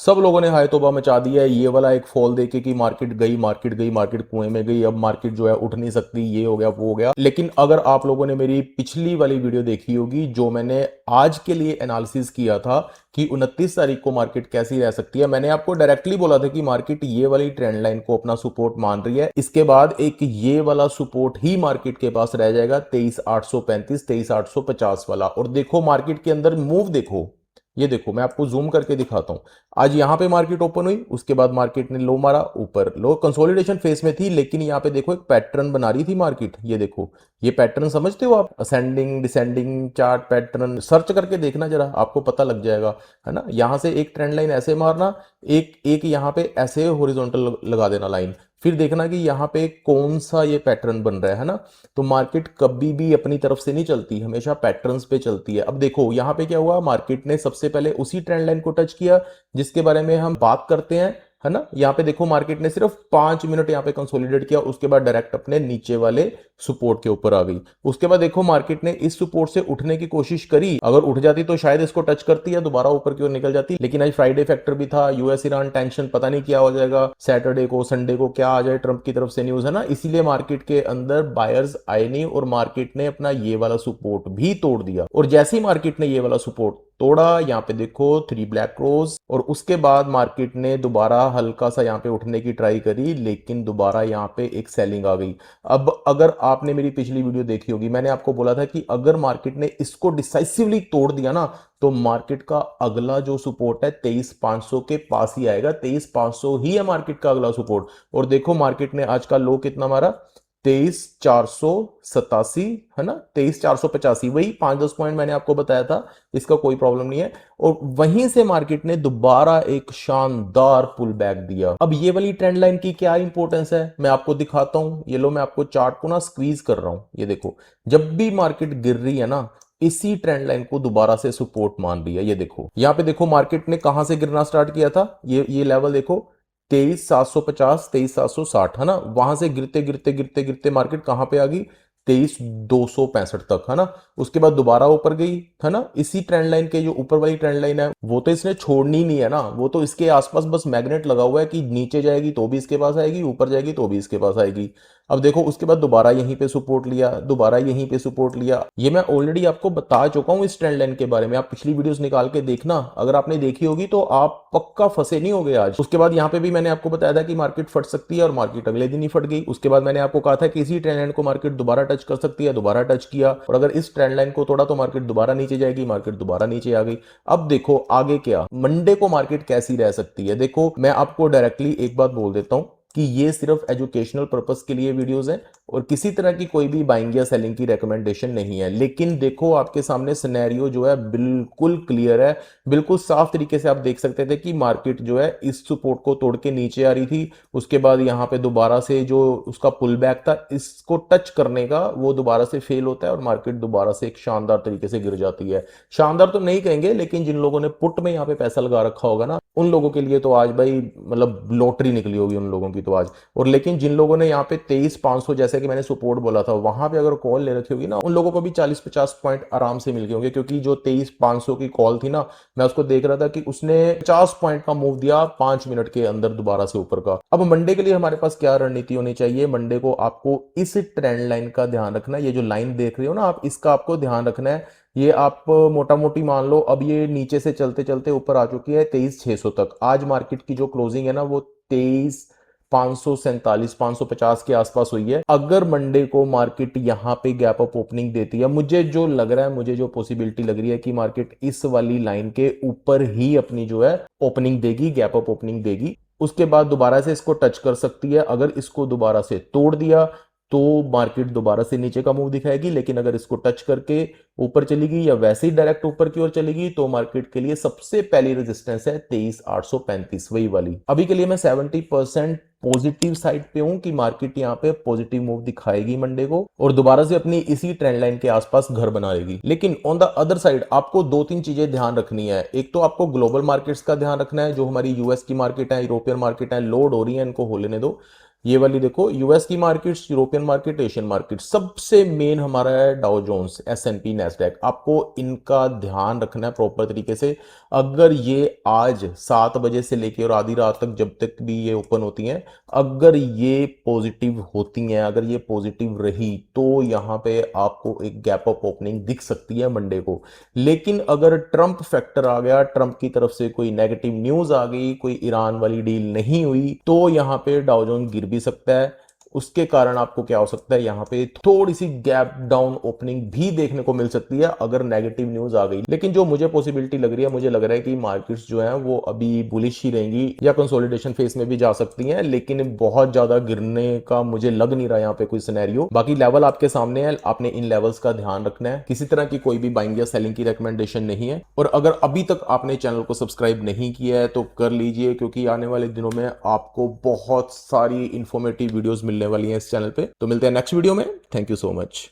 सब लोगों ने हाय तौबा मचा दिया है। ये वाला एक फॉल देके कि मार्केट गई, मार्केट गई, मार्केट कुएं में गई, अब मार्केट जो है उठ नहीं सकती, ये हो गया, वो हो गया। लेकिन अगर आप लोगों ने मेरी पिछली वाली वीडियो देखी होगी जो मैंने आज के लिए एनालिसिस किया था कि 29 तारीख को मार्केट कैसी रह सकती है, मैंने आपको डायरेक्टली बोला था कि मार्केट ये वाली ट्रेंड लाइन को अपना सपोर्ट मान रही है। इसके बाद एक ये वाला सपोर्ट ही मार्केट के पास रह जाएगा 23,835 23,850 वाला। और देखो मार्केट के अंदर मूव देखो, ये देखो मैं आपको जूम करके दिखाता हूं। आज यहां पे मार्केट ओपन हुई, उसके बाद मार्केट ने लो मारा, ऊपर लो कंसोलिडेशन फेस में थी, लेकिन यहां पे देखो एक पैटर्न बना रही थी मार्केट। ये देखो ये पैटर्न समझते हो आप, ascending descending chart pattern, search करके देखना जरा, आपको पता लग जाएगा, है ना। यहां से एक ट्रेंड लाइन ऐसे मारना, एक एक यहां पे ऐसे हॉरिजॉन्टल लगा देना लाइन, फिर देखना कि यहां पे कौन सा ये पैटर्न बन रहा है ना। तो मार्केट कभी भी अपनी तरफ से नहीं चलती, हमेशा पैटर्न्स पे चलती है। अब देखो यहां पे क्या हुआ, मार्केट ने सबसे पहले उसी ट्रेंड लाइन को टच किया जिसके बारे में हम बात करते हैं, है ना। यहां पे देखो मार्केट ने सिर्फ 5 मिनट यहां पे कंसोलिडेट किया, उसके बाद डायरेक्ट अपने नीचे वाले सपोर्ट के ऊपर आ गई। उसके बाद देखो मार्केट ने इस सपोर्ट से उठने की कोशिश करी, अगर उठ जाती तो शायद इसको टच करती है, दोबारा ऊपर की ओर निकल जाती। लेकिन आज फ्राइडे फैक्टर भी था, यूएस ईरान टेंशन, पता नहीं क्या हो जाएगा सैटरडे को संडे को, क्या आ जाए ट्रंप की तरफ से न्यूज, है ना। इसीलिए मार्केट के अंदर बायर्स आए नहीं और मार्केट ने अपना ये वाला सपोर्ट भी तोड़ दिया। और जैसे ही मार्केट ने ये वाला सपोर्ट तोड़ा, यहाँ पे देखो 3 ब्लैक क्रोस, और उसके बाद मार्केट ने दोबारा हल्का सा यहाँ पे उठने की ट्राई करी, लेकिन दोबारा यहाँ पे एक सेलिंग आ गई। अब अगर आपने मेरी पिछली वीडियो देखी होगी, मैंने आपको बोला था कि अगर मार्केट ने इसको डिसाइसिवली तोड़ दिया ना, तो मार्केट का अगला जो सपोर्ट है 23,500 के पास ही आएगा। 23,500 ही है मार्केट का अगला सपोर्ट। और देखो मार्केट ने आज का लो कितना मारा, 23,487, है ना, 23,485, वही 5-10 पॉइंट मैंने आपको बताया था, इसका कोई प्रॉब्लम नहीं है। और वहीं से मार्केट ने दोबारा एक शानदार पुल बैक दिया। अब ये वाली ट्रेंड लाइन की क्या इंपॉर्टेंस है मैं आपको दिखाता हूं। ये लो मैं आपको चार्ट को ना स्क्वीज कर रहा हूं, ये देखो जब भी मार्केट गिर रही है ना, इसी ट्रेंड लाइन को दोबारा से सपोर्ट मान रही है। ये देखो यहां पे देखो मार्केट ने कहां से गिरना स्टार्ट किया था, ये लेवल देखो 23,750 23,760, है ना। वहां से गिरते गिरते गिरते गिरते मार्केट कहां पे आ गई, 23,265 तक, है ना। उसके बाद दोबारा ऊपर गई, है ना। इसी ट्रेंड लाइन के जो ऊपर वाली ट्रेंड लाइन है वो तो इसने छोड़नी नहीं है ना, वो तो इसके आसपास बस मैग्नेट लगा हुआ है कि नीचे जाएगी तो भी इसके पास आएगी, ऊपर जाएगी तो भी इसके पास आएगी। अब देखो उसके बाद दोबारा यहीं पे सपोर्ट लिया, दोबारा यहीं पे सपोर्ट लिया। ये मैं ऑलरेडी आपको बता चुका हूं इस ट्रेंड लाइन के बारे में, आप पिछली वीडियोस निकाल के देखना, अगर आपने देखी होगी तो आप पक्का फंसे नहीं होगे आज। उसके बाद यहां पे भी मैंने आपको बताया था कि मार्केट फट सकती है, और मार्केट अगले दिन ही फट गई। उसके बाद मैंने आपको कहा था कि इसी ट्रेंड लाइन को मार्केट दोबारा टच कर सकती है, दोबारा टच किया, और अगर इस ट्रेंड लाइन को तोड़ा तो मार्केट दोबारा नीचे जाएगी, मार्केट दोबारा नीचे आ गई। अब देखो आगे क्या, मंडे को मार्केट कैसी रह सकती है। देखो मैं आपको डायरेक्टली एक बात बोल देता हूं कि ये सिर्फ एजुकेशनल पर्पस के लिए वीडियोस हैं और किसी तरह की कोई भी बाइंग या सेलिंग की रिकमेंडेशन नहीं है। लेकिन देखो आपके सामने सिनेरियो जो है बिल्कुल क्लियर है, बिल्कुल साफ तरीके से आप देख सकते थे कि मार्केट जो है इस सपोर्ट को तोड़ के नीचे आ रही थी। उसके बाद यहाँ पे दोबारा से जो उसका पुल बैक था, इसको टच करने का, वो दोबारा से फेल होता है और मार्केट दोबारा से एक शानदार तरीके से गिर जाती है। शानदार तो नहीं कहेंगे, लेकिन जिन लोगों ने पुट में यहाँ पे पैसा लगा रखा होगा ना, उन लोगों के लिए तो आज भाई मतलब लॉटरी निकली होगी उन लोगों की तो आज। और लेकिन जिन लोगों ने यहाँ पे 23,500 जैसे कि मैंने सपोर्ट बोला था, वहां पे अगर कॉल ले रखी होगी ना, उन लोगों को भी 40-50 पॉइंट आराम से मिल गए होंगे, क्योंकि जो 23,500 की कॉल थी ना, मैं उसको देख रहा था कि उसने 50 पॉइंट का मूव दिया 5 मिनट के अंदर दोबारा से ऊपर का। अब मंडे के लिए हमारे पास क्या रणनीति होनी चाहिए, मंडे को आपको इस ट्रेंड लाइन का ध्यान रखना है। ये जो लाइन देख रहे हो ना आप, इसका आपको ध्यान रखना है। ये आप मोटा मोटी मान लो, अब ये नीचे से चलते चलते ऊपर आ चुकी है 23,600 तक। आज मार्केट की जो क्लोजिंग है ना, वो 23,547 550 के आसपास हुई है। अगर मंडे को मार्केट यहां पे गैप अप ओपनिंग देती है, मुझे जो लग रहा है, मुझे जो पॉसिबिलिटी लग रही है कि मार्केट इस वाली लाइन के ऊपर ही अपनी जो है ओपनिंग देगी, गैप अप ओपनिंग देगी। उसके बाद दोबारा से इसको टच कर सकती है। अगर इसको दोबारा से तोड़ दिया तो मार्केट दोबारा से नीचे का मूव दिखाएगी, लेकिन अगर इसको टच करके ऊपर चलेगी या वैसे ही डायरेक्ट ऊपर की ओर चलेगी, तो मार्केट के लिए सबसे पहली रेजिस्टेंस है 23,835, वही वाली। अभी के लिए मैं 70% पॉजिटिव साइड पे हूं कि मार्केट यहां पे पॉजिटिव मूव दिखाएगी मंडे को और दोबारा से अपनी इसी ट्रेंड लाइन के आसपास घर बना लेगी। लेकिन ऑन द अदर साइड आपको 2-3 चीजें ध्यान रखनी है। एक तो आपको ग्लोबल मार्केट्स का ध्यान रखना है, जो हमारी यूएस की मार्केट है, यूरोपियन मार्केट है, लोड हो रही है, इनको हो लेने दो। ये वाली देखो, यूएस की markets, European market, Asian market, सबसे मेन हमारा है डाउ जोन्स, एसएनपी, नैस्डैक। आपको इनका ध्यान रखना है प्रॉपर तरीके से। अगर ये आज 7 बजे से लेके और आधी रात तक, जब तक भी ये ओपन होती हैं, अगर ये पॉजिटिव होती हैं, अगर ये पॉजिटिव रही, तो यहाँ पे आपको एक गैप अप ओपनिंग दिख सकती है मंडे को। लेकिन अगर ट्रंप फैक्टर आ गया, ट्रंप की तरफ से कोई नेगेटिव न्यूज आ गई, कोई ईरान वाली डील नहीं हुई, तो यहाँ पे डाउ जोन्स गिर भी सकता है। उसके कारण आपको क्या हो सकता है, यहाँ पे थोड़ी सी गैप डाउन ओपनिंग भी देखने को मिल सकती है अगर नेगेटिव न्यूज आ गई। लेकिन जो मुझे पॉसिबिलिटी लग रही है, मुझे लग रहा है कि मार्केट्स जो है वो अभी बुलिश ही रहेंगी या कंसोलिडेशन फेज में भी जा सकती हैं, लेकिन बहुत ज्यादा गिरने का मुझे लग नहीं रहा यहाँ पे कोई सिनेरियो। बाकी लेवल आपके सामने है, आपने इन लेवल्स का ध्यान रखना है। किसी तरह की कोई भी बाइंग या सेलिंग की रिकमेंडेशन नहीं है। और अगर अभी तक आपने चैनल को सब्सक्राइब नहीं किया है तो कर लीजिए, क्योंकि आने वाले दिनों में आपको बहुत सारी इंफॉर्मेटिव वीडियोस मिलने वाली हैं इस चैनल पे। तो मिलते हैं नेक्स्ट वीडियो में। Thank you so much.